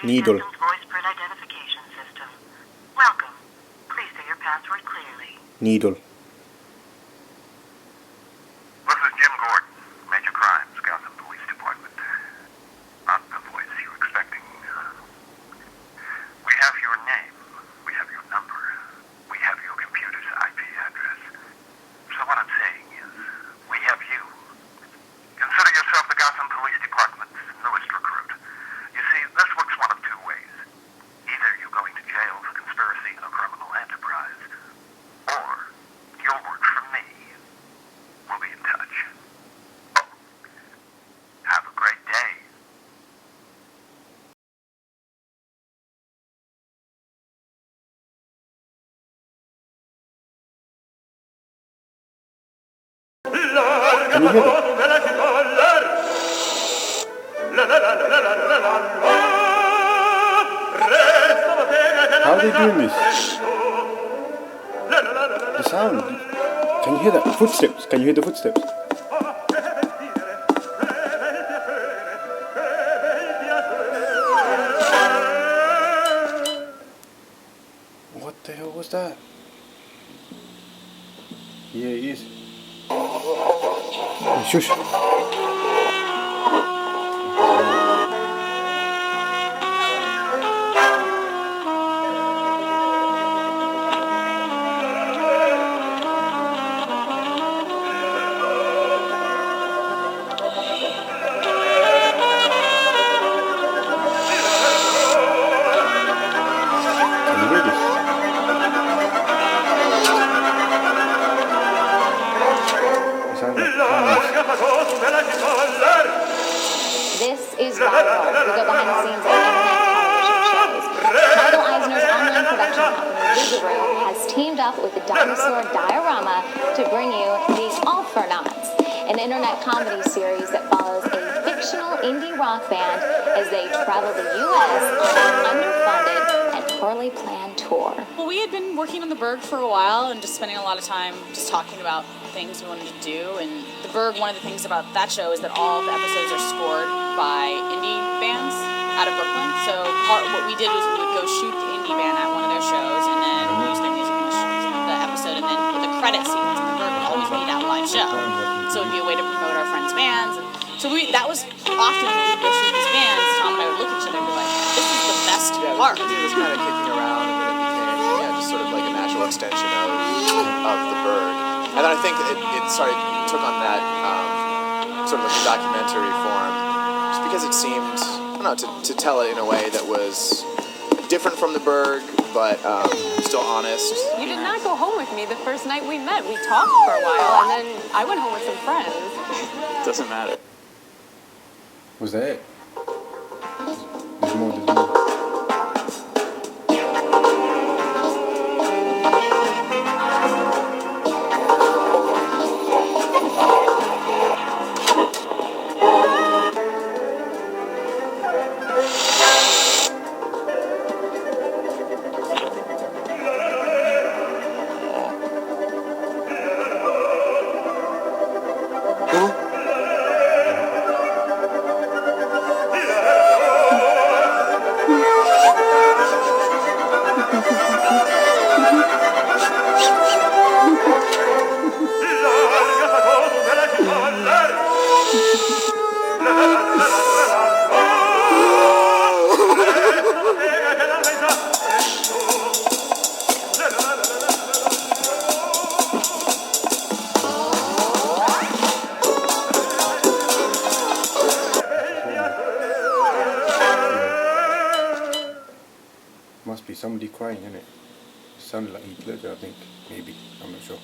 Needle. Voice print identification system. Welcome. Please say your password clearly. Needle. This is Jim Gordon, Major Crimes, Gotham Police Department. Not the voice you're expecting. We have your name. We have your number. We have your computer's IP address. So what I'm saying is, we have you. Consider yourself the Gotham Police Department's newest recruit. You see, this works one of two ways. Either you're going to jail for conspiracy in a criminal enterprise, or you'll work for me. We'll be in touch. Oh, have a great day. Can you hear it? How are they doing this? The sound. Can you hear that? Footsteps. Can you hear the footsteps? What the hell was that? Yeah, it is. Hey, shush. Can you hear this? It sounds like clowns. This is Viral. We go behind the scenes of internet television shows. Michael Eisner's online production company, Boogaroo, has teamed up with the dinosaur Diorama to bring you The Allfernauts, an internet comedy series that follows a fictional indie rock band as they travel the U.S. on an underfunded and poorly planned tour. Well, we had been working on the Berg for a while and just spending a lot of time just talking about things we wanted to do. And the Berg, one of the things about that show is that all of the episodes are scored by indie bands out of Brooklyn. So what we did was we would go shoot the indie band at one of their shows and then use their music in the episode. And then for the credit scenes, the Berg would always be that live show. So it would be a way to promote our friends' bands. And so that was often when we would go shoot these bands, Tom and I would look at each other and be like, this is the best part. It was kind of kicking around, and then it became just sort of like a natural extension of the Berg. And then I think it took on that sort of like a documentary form, just because it seemed, I don't know, to tell it in a way that was different from the Berg, but still honest. You did not go home with me the first night we met. We talked for a while, and then I went home with some friends. Doesn't matter. Was that it? There's more. Must be somebody crying, innit? It sounded like Heath Ledger, I think. Maybe. I'm not sure.